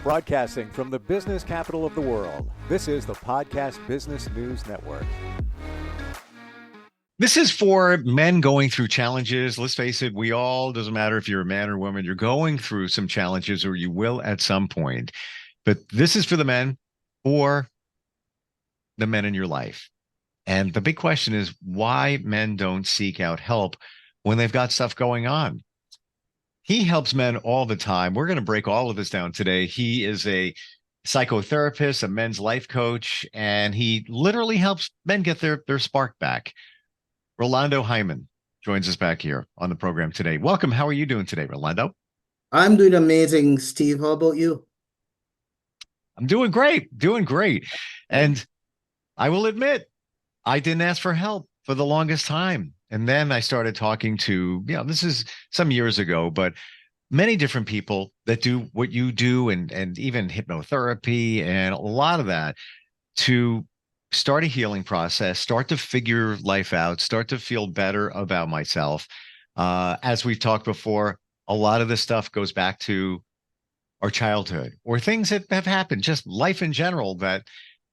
Broadcasting from the business capital of the world, this is the Podcast Business News Network. This is for men going through challenges. Let's face it, we all, doesn't matter if you're a man or woman, you're going through some challenges or you will at some point. But this is for the men or the men in your life. And the big question is why men don't seek out help when they've got stuff going on. He helps men all the time. We're going to break all of this down today. He is a psychotherapist, a men's life coach, and he literally helps men get their spark back. Rolando Hyman joins us back here on the program today. Welcome. How are you doing today, Rolando? I'm doing amazing, Steve. How about you? I'm doing great, doing great. And I will admit, I didn't ask for help for the longest time. And then I started talking to, this is some years ago, but many different people that do what you do and even hypnotherapy and a lot of that to start a healing process, start to figure life out, start to feel better about myself. As we've talked before, a lot of this stuff goes back to our childhood or things that have happened, just life in general that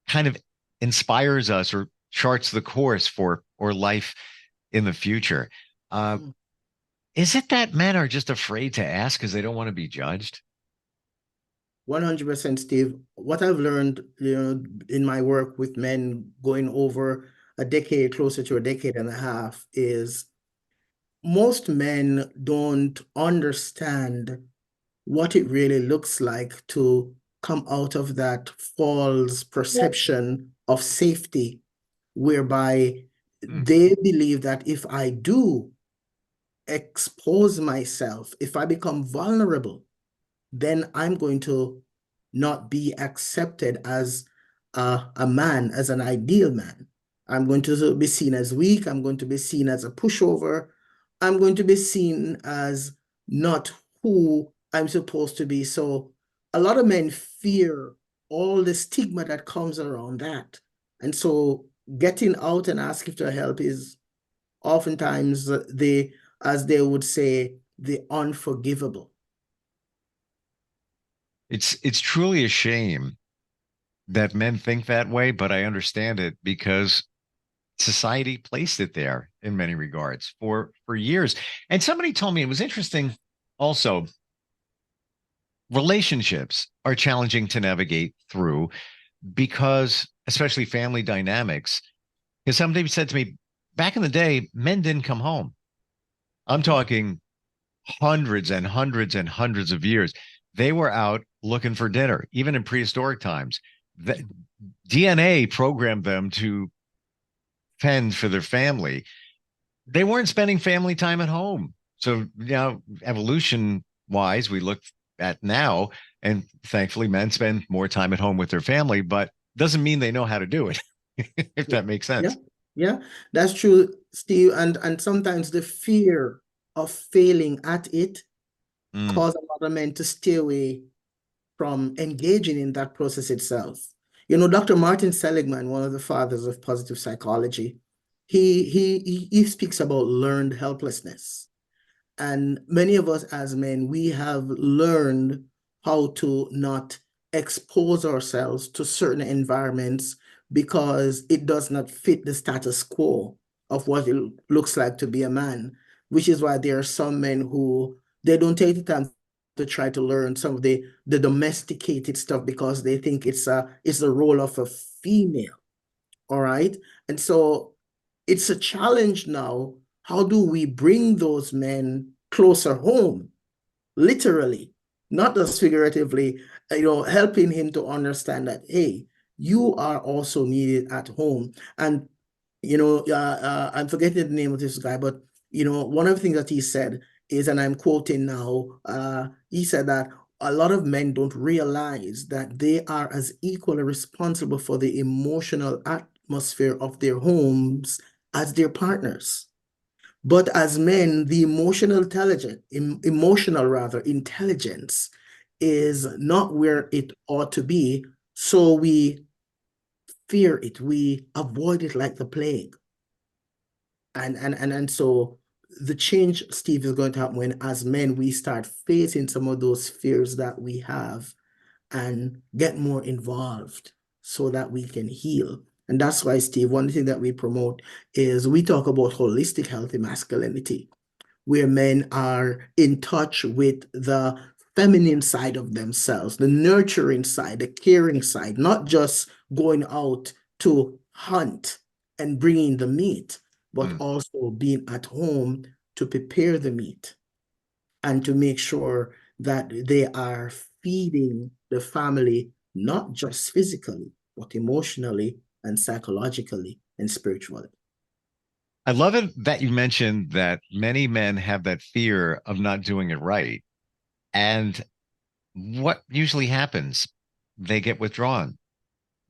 kind of inspires us or charts the course for or life in the future. Is it that men are just afraid to ask because they don't want to be judged? 100%, Steve. What I've learned, in my work with men going over a decade, closer to a decade and a half, is most men don't understand what it really looks like to come out of that false perception of safety, whereby they believe that if I do expose myself, if I become vulnerable, then I'm going to not be accepted as a man, as an ideal man. I'm going to be seen as weak. I'm going to be seen as a pushover. I'm going to be seen as not who I'm supposed to be. So a lot of men fear all the stigma that comes around that. And so getting out and asking for help is oftentimes as they would say, the unforgivable. It's truly a shame that men think that way, but I understand it because society placed it there in many regards for years. And somebody told me it was interesting also, relationships are challenging to navigate through because especially family dynamics. Because somebody said to me, back in the day, men didn't come home. I'm talking hundreds and hundreds and hundreds of years. They were out looking for dinner, even in prehistoric times. The DNA programmed them to fend for their family. They weren't spending family time at home. So now, evolution wise, we look at now, and thankfully, men spend more time at home with their family, but doesn't mean they know how to do it, if that makes sense. Yeah, that's true, Steve. And sometimes the fear of failing at it cause a lot of men to stay away from engaging in that process itself. Dr. Martin Seligman, one of the fathers of positive psychology, he speaks about learned helplessness. And many of us as men, we have learned how to not expose ourselves to certain environments because it does not fit the status quo of what it looks like to be a man, which is why there are some men who they don't take the time to try to learn some of the domesticated stuff because they think it's the role of a female. All right. And so it's a challenge now. How do we bring those men closer home? Literally, not just figuratively, helping him to understand that, hey, you are also needed at home. And, I'm forgetting the name of this guy, but, one of the things that he said is, and I'm quoting now, he said that a lot of men don't realize that they are as equally responsible for the emotional atmosphere of their homes as their partners. But as men, the intelligence is not where it ought to be. So we fear it. We avoid it like the plague. And so the change, Steve, is going to happen when, as men, we start facing some of those fears that we have and get more involved so that we can heal. And that's why, Steve, one thing that we promote is we talk about holistic healthy masculinity, where men are in touch with the feminine side of themselves, the nurturing side, the caring side, not just going out to hunt and bringing the meat, but also being at home to prepare the meat and to make sure that they are feeding the family, not just physically, but emotionally and psychologically and spiritually. I love it that you mentioned that many men have that fear of not doing it right. And what usually happens? They get withdrawn.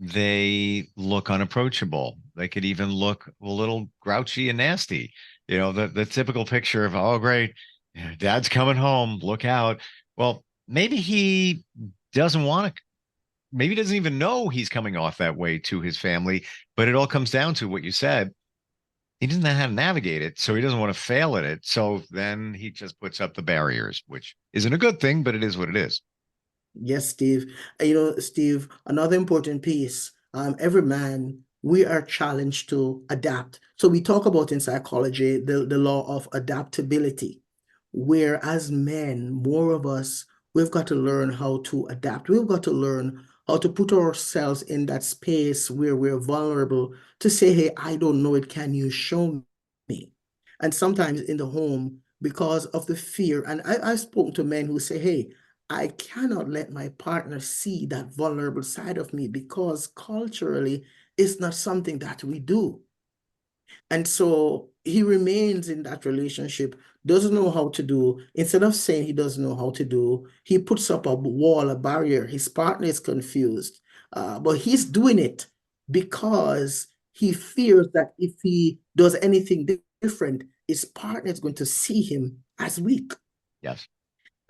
They look unapproachable. They could even look a little grouchy and nasty. You know, the typical picture of, oh, great, dad's coming home, look out. Well, maybe he doesn't want to, maybe he doesn't even know he's coming off that way to his family, but it all comes down to what you said. He doesn't know how to navigate it, so he doesn't want to fail at it. So then he just puts up the barriers, which isn't a good thing, but it is what it is. Yes, Steve. Steve, another important piece, every man, we are challenged to adapt. So we talk about in psychology the law of adaptability, where as men, more of us, we've got to learn how to adapt. We've got to learn how to put ourselves in that space where we're vulnerable to say, hey, I don't know it. Can you show me? And sometimes in the home, because of the fear, and I've spoken to men who say, hey, I cannot let my partner see that vulnerable side of me because culturally it's not something that we do. And so he remains in that relationship, doesn't know how to do. Instead of saying he doesn't know how to do, he puts up a wall, a barrier. His partner is confused. But he's doing it because he fears that if he does anything different, his partner is going to see him as weak. Yes.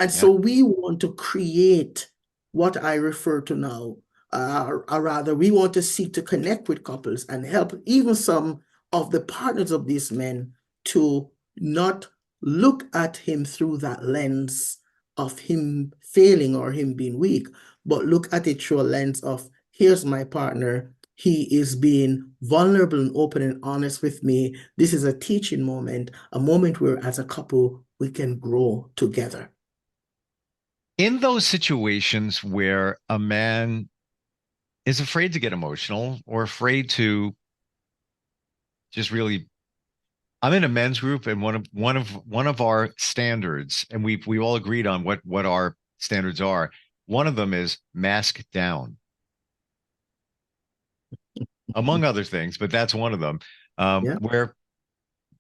And Yeah. so we want to create what I refer to now, or rather, we want to seek to connect with couples and help even some of the partners of these men to not look at him through that lens of him failing or him being weak, but look at it through a lens of, here's my partner. He is being vulnerable and open and honest with me. This is a teaching moment, a moment where as a couple, we can grow together. In those situations where a man is afraid to get emotional or afraid to just really, I'm in a men's group, and one of our standards, and we all agreed on what our standards are. One of them is mask down, among other things, but that's one of them. Yeah. Where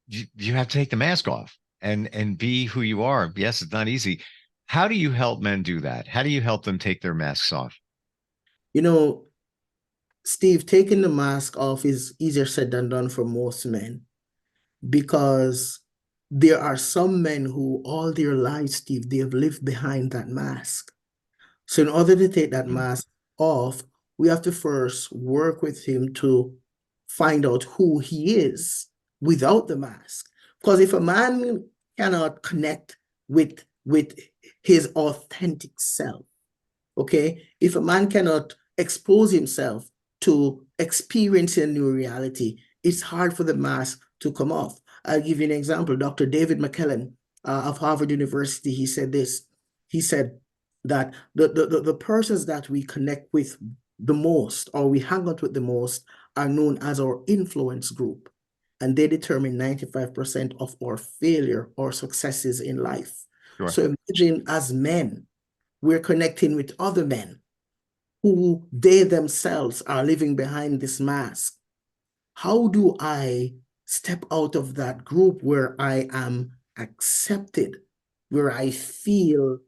you have to take the mask off and be who you are. Yes, it's not easy. How do you help men do that? How do you help them take their masks off? You know, Steve, taking the mask off is easier said than done for most men because there are some men who all their lives, Steve, they have lived behind that mask. So in order to take that Mm, mask off, we have to first work with him to find out who he is without the mask. Because if a man cannot connect with his authentic self, okay, if a man cannot expose himself to experience a new reality, it's hard for the mask to come off. I'll give you an example. Dr. David McKellen of Harvard University, he said this. He said that the persons that we connect with the most or we hang out with the most are known as our influence group. And they determine 95% of our failure or successes in life. sure. So imagine as men, we're connecting with other men who they themselves are living behind this mask. How do I step out of that group where I am accepted, where I feel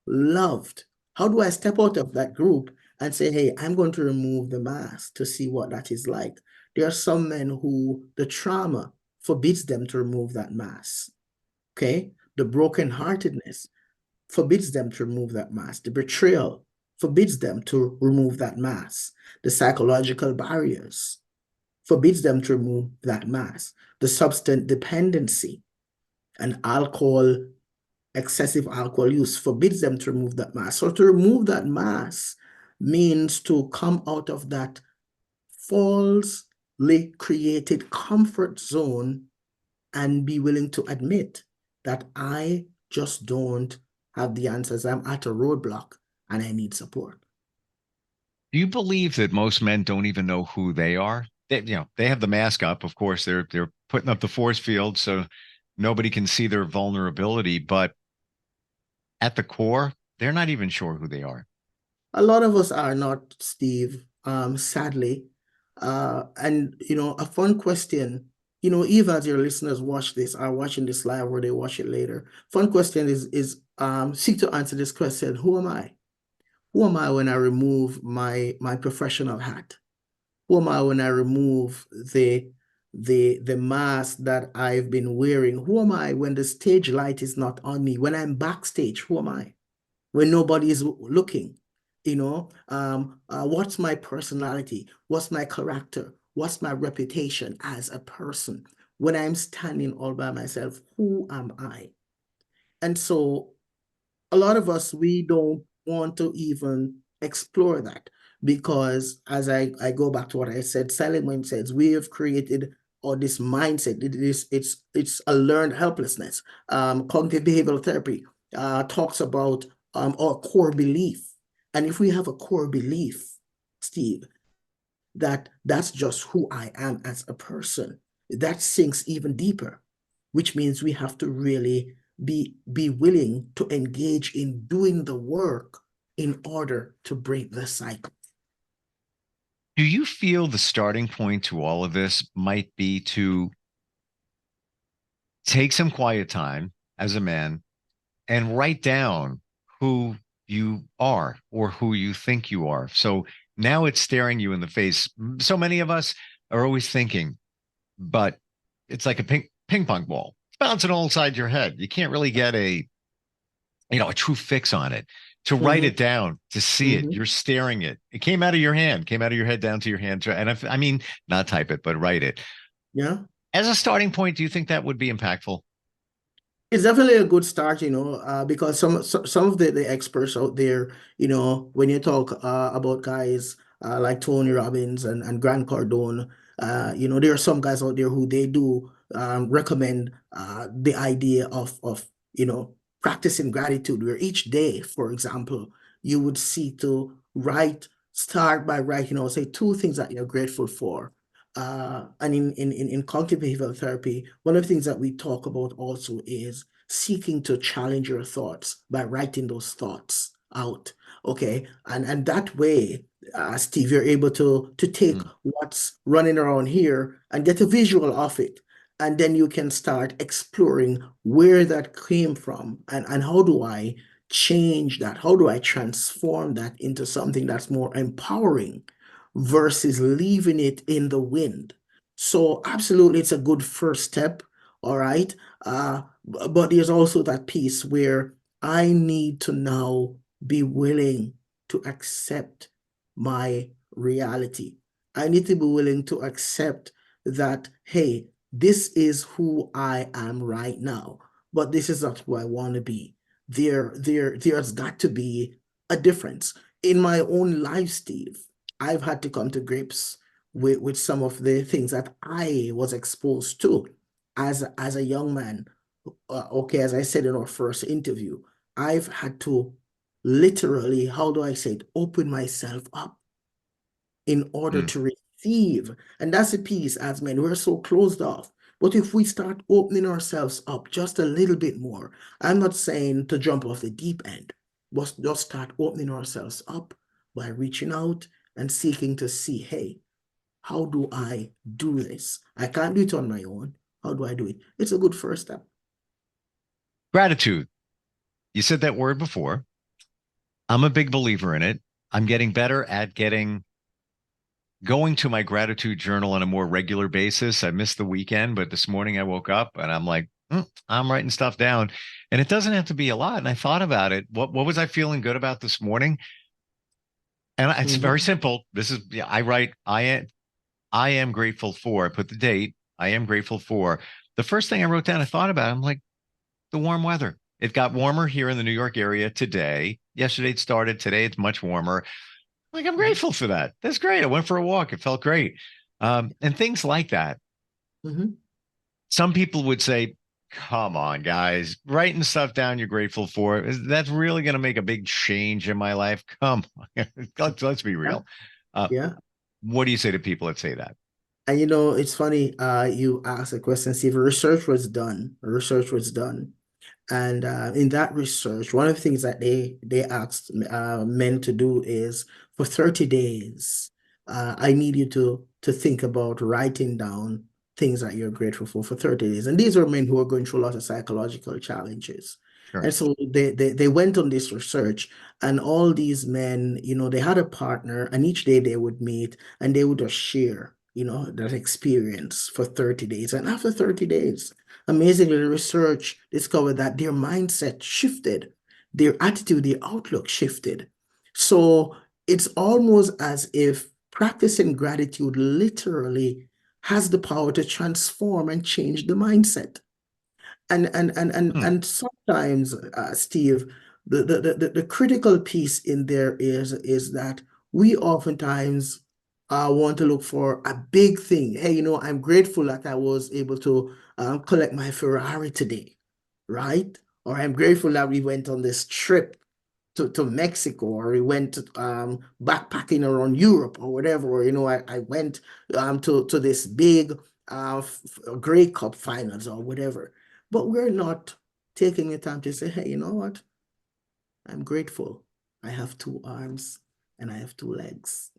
loved? How do I step out of that group and say, hey, I'm going to remove the mask to see what that is like? There are some men who the trauma forbids them to remove that mask. Okay? The brokenheartedness forbids them to remove that mask. The betrayal forbids them to remove that mask. The psychological barriers forbids them to remove that mask. The substance dependency and excessive alcohol use forbids them to remove that mask. So to remove that mask, means to come out of that falsely created comfort zone and be willing to admit that I just don't have the answers. I'm at a roadblock and I need support. Do you believe that most men don't even know who they are? They have the mask up. Of course, they're putting up the force field so nobody can see their vulnerability, but at the core, they're not even sure who they are. A lot of us are not, Steve, sadly. And, a fun question, even as your listeners watch this, are watching this live or they watch it later, fun question is seek to answer this question: who am I? Who am I when I remove my professional hat? Who am I when I remove the mask that I've been wearing? Who am I when the stage light is not on me? When I'm backstage, who am I? When nobody is looking, what's my personality? What's my character? What's my reputation as a person? When I'm standing all by myself, who am I? And so a lot of us, we don't want to even explore that because as I go back to what I said, silent mindsets, we have created or this mindset, it's a learned helplessness. Cognitive behavioral therapy talks about our core belief. And if we have a core belief, Steve, that that's just who I am as a person, that sinks even deeper, which means we have to really be willing to engage in doing the work in order to break the cycle. Do you feel the starting point to all of this might be to take some quiet time as a man and write down who you are or who you think you are? So now it's staring you in the face. So many of us are always thinking, but it's like a ping pong ball. It's bouncing all inside your head. You can't really get a true fix on it. To write it down, to see it, you're staring it. It came out of your hand, came out of your head down to your hand. And I mean, not type it, but write it. Yeah. As a starting point, do you think that would be impactful? It's definitely a good start, because some of the experts out there, when you talk about guys like Tony Robbins and Grant Cardone, there are some guys out there who they do recommend the idea of practicing gratitude, where each day, for example, you would see to start by writing, say two things that you're grateful for. And in cognitive behavioral therapy, one of the things that we talk about also is seeking to challenge your thoughts by writing those thoughts out. Okay. And that way, Steve, you're able to take what's running around here and get a visual of it. And then you can start exploring where that came from and how do I change that? How do I transform that into something that's more empowering versus leaving it in the wind? So absolutely, it's a good first step. All right. But there's also that piece where I need to now be willing to accept my reality. I need to be willing to accept that, hey, this is who I am right now, but this is not who I want to be. There's got to be a difference. In my own life, Steve, I've had to come to grips with some of the things that I was exposed to as a young man. Okay, as I said in our first interview, I've had to literally, how do I say it, open myself up in order to receive. And that's the piece as men, we're so closed off. But if we start opening ourselves up just a little bit more, I'm not saying to jump off the deep end, but just start opening ourselves up by reaching out and seeking to see, hey, how do I do this? I can't do it on my own. How do I do it? It's a good first step. Gratitude. You said that word before. I'm a big believer in it. I'm getting better at going to my gratitude journal on a more regular basis. I missed the weekend, but this morning I woke up and I'm like, I'm writing stuff down. And it doesn't have to be a lot. And I thought about it. What was I feeling good about this morning? And it's very simple. This is, I write, I am grateful for, I put the date, I am grateful for. The first thing I wrote down, I thought about, I'm like, the warm weather. It got warmer here in the New York area today. Yesterday it started. Today it's much warmer. Like, I'm Mhm. grateful for that. That's great. I went for a walk. It felt great. And things like that. Mhm. Some people would say, come on, guys, writing stuff down you're grateful for, that's really going to make a big change in my life? Come on. Let's be Yeah, real. Uh, yeah. what do you say to people that say that? And it's funny, you asked a question, Steve. Research was done. And in that research, one of the things that they asked men to do is for 30 days, I need you to think about writing down things that you're grateful for 30 days. And these are men who are going through a lot of psychological challenges. Sure. And so they went on this research, and all these men, they had a partner, and each day they would meet and they would just share, that experience for 30 days. And after 30 days, amazingly, the research discovered that their mindset shifted, their attitude, their outlook shifted. So it's almost as if practicing gratitude literally has the power to transform and change the mindset. Hmm. And sometimes, Steve, the critical piece in there is that we oftentimes want to look for a big thing. Hey, I'm grateful that I was able to collect my Ferrari today, right? Or I'm grateful that we went on this trip to Mexico, or we went backpacking around Europe or whatever, or I went to this big Grey Cup finals or whatever. But we're not taking the time to say, hey, you know what? I'm grateful. I have two arms and I have two legs.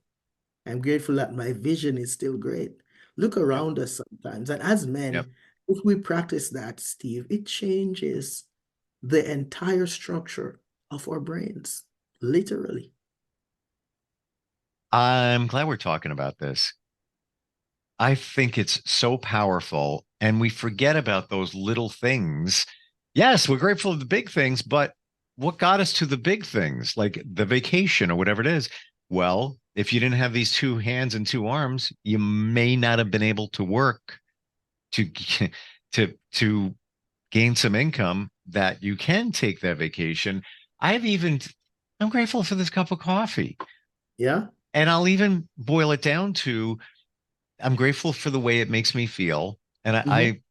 I'm grateful that my vision is still great. Look Yep. around us sometimes. And as Yep. men, if we practice that, Steve, it changes the entire structure of our brains, literally. I'm glad we're talking about this. I think it's so powerful, and we forget about those little things. Yes, we're grateful for the big things, but what got us to the big things, like the vacation or whatever it is? Well, if you didn't have these two hands and two arms, you may not have been able to work to to gain some income that you can take that vacation. I've even I'm grateful for this cup of coffee. Yeah. And I'll even boil it down to I'm grateful for the way it makes me feel. And Hmm. I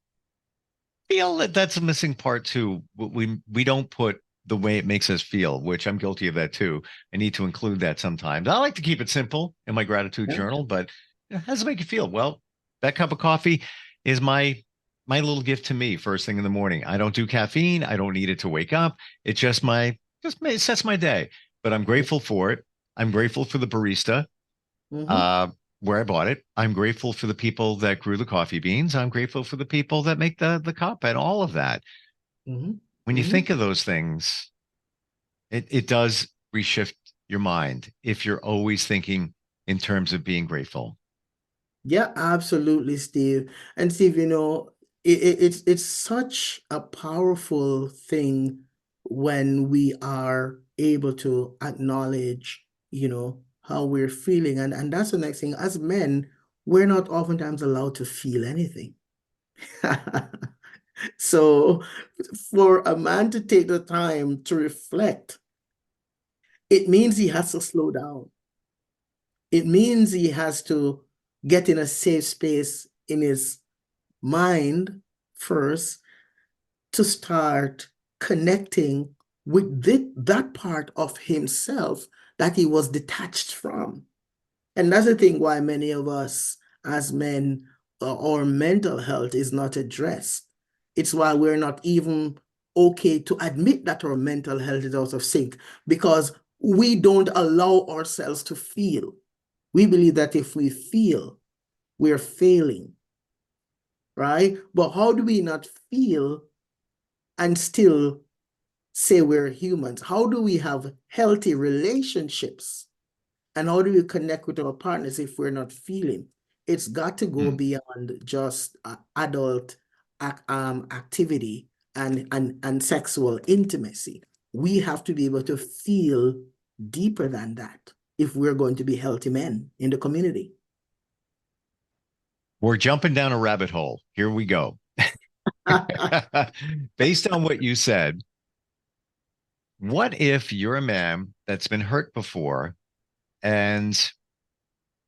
feel that that's a missing part too. We don't put the way it makes us feel, which I'm guilty of that too. I need to include that sometimes. I like to keep it simple in my gratitude Yeah. journal, but how does it make you feel? Well, that cup of coffee is my little gift to me first thing in the morning. I don't do caffeine. I don't need it to wake up. It's it sets my day. But I'm grateful for it. I'm grateful for the barista Hmm. uh, where I bought it. I'm grateful for the people that grew the coffee beans. I'm grateful for the people that make the cup and all of that. Hmm. When you Hmm. think of those things, it does reshift your mind if you're always thinking in terms of being grateful. Yeah, absolutely, Steve. And Steve, it's such a powerful thing when we are able to acknowledge, how we're feeling. And that's the next thing. As men, we're not oftentimes allowed to feel anything. So for a man to take the time to reflect, it means he has to slow down. It means he has to get in a safe space in his mind first to start connecting with that part of himself that he was detached from. And that's the thing why many of us as men, our mental health is not addressed. It's why we're not even okay to admit that our mental health is out of sync, because we don't allow ourselves to feel. We believe that if we feel, we're failing, right? But how do we not feel and still say we're humans? How do we have healthy relationships? And how do we connect with our partners if we're not feeling? It's got to go Hmm. beyond just adult activity and sexual intimacy. We have to be able to feel deeper than that if we're going to be healthy men in the community. We're jumping down a rabbit hole. Here we go. Based on what you said, what if you're a man that's been hurt before and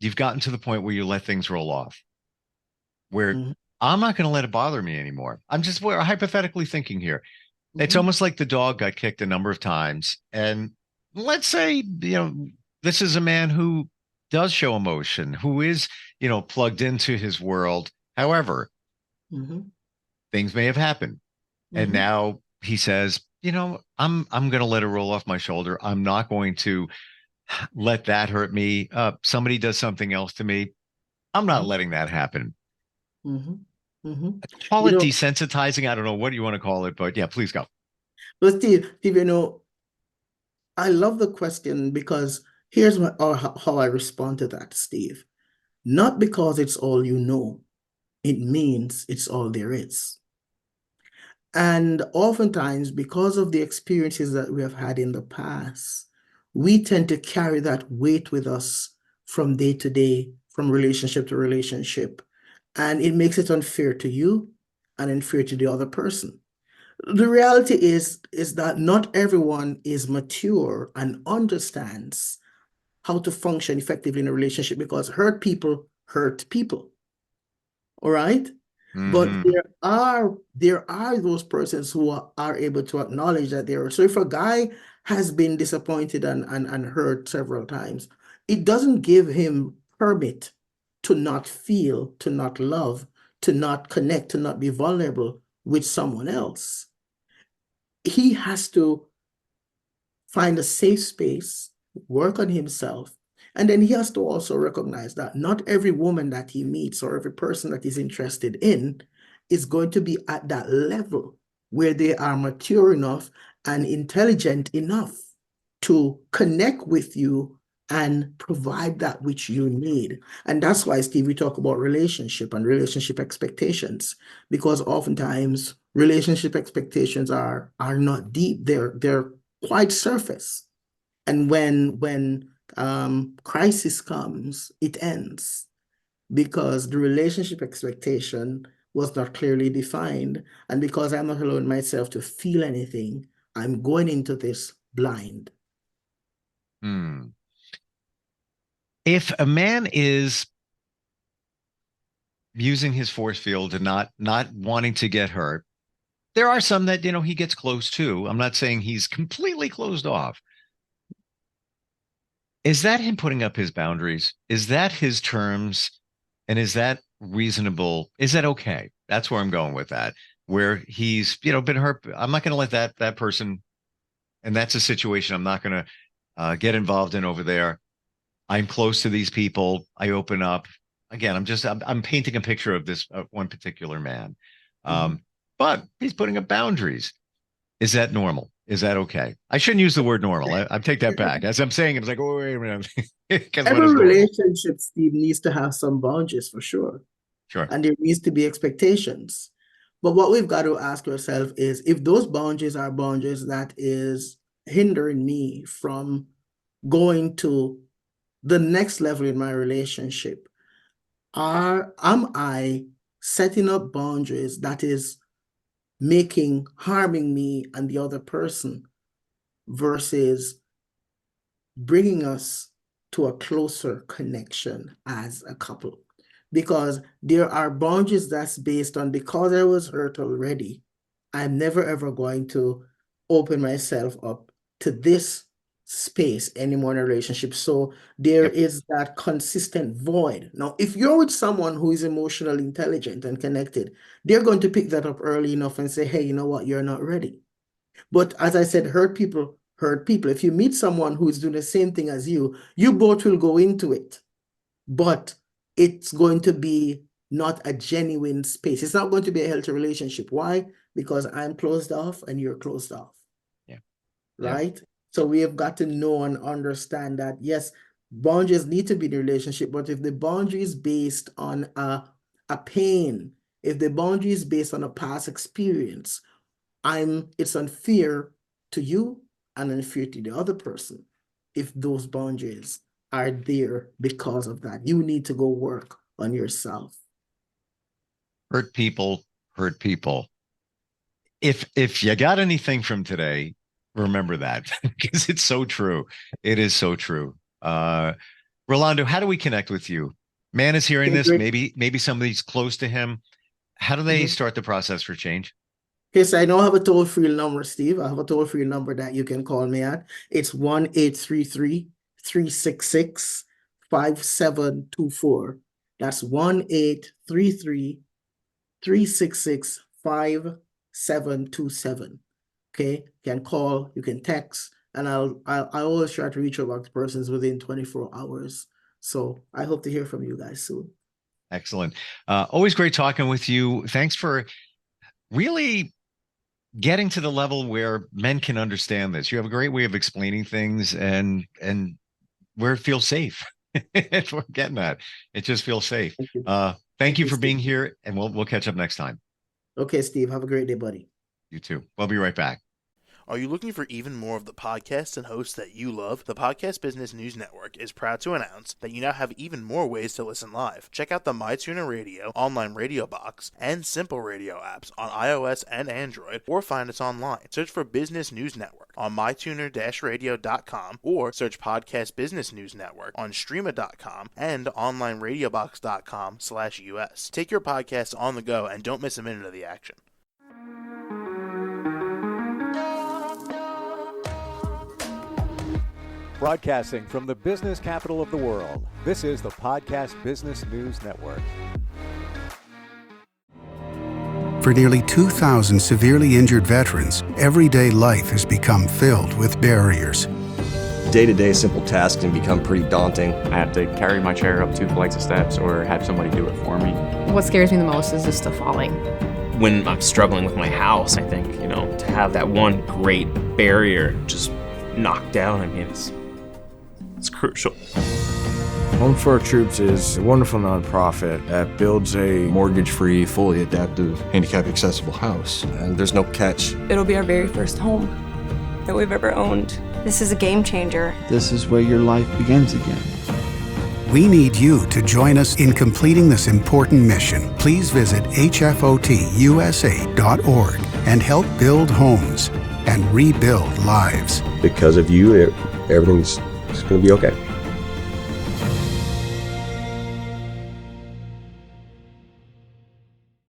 you've gotten to the point where you let things roll off, where Mm-hmm. I'm not going to let it bother me anymore. I'm just we're hypothetically thinking here. It's Mm-hmm. almost like the dog got kicked a number of times. And let's say, this is a man who does show emotion, who is, plugged into his world. However, Mm-hmm. things may have happened. And Mm-hmm. now he says, I'm going to let it roll off my shoulder. I'm not going to let that hurt me. Somebody does something else to me. I'm not letting that happen. Mm-hmm. Mm-hmm. Call You it know, desensitizing. I don't know what you want to call it, but yeah, please go. but Steve, I love the question because here's how I respond to that, Steve. Not because it's all you know, it means it's all there is. And oftentimes, because of the experiences that we have had in the past, we tend to carry that weight with us from day to day, from relationship to relationship. And it makes it unfair to you and unfair to the other person. The reality is that not everyone is mature and understands how to function effectively in a relationship because hurt people. All right. But Hmm. there are those persons who are able to acknowledge that there are. So if a guy has been disappointed and hurt several times, it doesn't give him permit to not feel, to not love, to not connect, to not be vulnerable with someone else. He has to find a safe space, work on himself. And then he has to also recognize that not every woman that he meets or every person that he's interested in is going to be at that level where they are mature enough and intelligent enough to connect with you and provide that which you need. And that's why, Steve, we talk about relationship and relationship expectations, because oftentimes relationship expectations are not deep. They're quite surface. And when crisis comes, it ends because the relationship expectation was not clearly defined. And because I'm not allowing myself to feel anything, I'm going into this blind. Hmm. If a man is using his force field and not wanting to get hurt, there are some that he gets close to. I'm not saying he's completely closed off. Is that him putting up his boundaries? Is that his terms? And is that reasonable? Is that okay? That's where I'm going with that. Where he's, been hurt. I'm not going to let that person, and that's a situation I'm not going to get involved in over there. I'm close to these people. I open up. Again, I'm painting a picture of this one particular man. Mhm. But he's putting up boundaries. Is that normal? Is that okay? I shouldn't use the word normal. I take that back. As I'm saying, it's like, oh, wait a minute. Because what Every is normal? relationship, Steve, needs to have some boundaries for sure. Sure. And there needs to be expectations. But what we've got to ask ourselves is if those boundaries are boundaries that is hindering me from going to the next level in my relationship, am I setting up boundaries that is harming me and the other person versus bringing us to a closer connection as a couple? Because there are boundaries that's based on because I was hurt already, I'm never ever going to open myself up to this space anymore in a relationship. So there Yep. is that consistent void. Now, if you're with someone who is emotionally intelligent and connected, they're going to pick that up early enough and say, hey, you know what, you're not ready. But as I said, hurt people hurt people. If you meet someone who is doing the same thing as you both will go into it, but it's going to be not a genuine space. It's not going to be a healthy relationship. Why? Because I'm closed off and you're closed off, Yeah. Yeah. right? So we have got to know and understand that, yes, boundaries need to be in a relationship, but if the boundary is based on a pain, if the boundary is based on a past experience, it's unfair to you and unfair to the other person if those boundaries are there because of that. You need to go work on yourself. Hurt people, hurt people. If you got anything from today, remember that because it's so true. It is so true. Rolando, how do we connect with you? Man is hearing this. Maybe somebody's close to him. How do they start the process for change? Okay, so I now have a toll-free number, Steve. I have a toll-free number that you can call me at. It's 1-833-366-5724. That's 1-833-366-5727. Okay, you can call, you can text, and I always try to reach out to persons within 24 hours. So I hope to hear from you guys soon. Excellent. Always great talking with you. Thanks for really getting to the level where men can understand this. You have a great way of explaining things and where it feels safe. We're getting that. It just feels safe. Thank you for being here, and we'll catch up next time. Okay, Steve. Have a great day, buddy. You too. We'll be right back. Are you looking for even more of the podcasts and hosts that you love? The Podcast Business News Network is proud to announce that you now have even more ways to listen live. Check out the MyTuner Radio, online radio box, and Simple Radio apps on iOS and Android, or find us online. Search for Business News Network on mytuner-radio.com, or search Podcast Business News Network on streama.com and onlineradiobox.com/US. Take your podcast on the go and don't miss a minute of the action. Broadcasting from the business capital of the world, this is the Podcast Business News Network. For nearly 2,000 severely injured veterans, everyday life has become filled with barriers. Day-to-day simple tasks can become pretty daunting. I have to carry my chair up 2 flights of steps or have somebody do it for me. What scares me the most is just the falling. When I'm struggling with my house, I think, to have that one great barrier just knocked down, it's crucial. Home for Our Troops is a wonderful nonprofit that builds a mortgage-free, fully adaptive, handicap-accessible house. And there's no catch. It'll be our very first home that we've ever owned. This is a game changer. This is where your life begins again. We need you to join us in completing this important mission. Please visit hfotusa.org and help build homes and rebuild lives. Because of you, everything's going to be okay.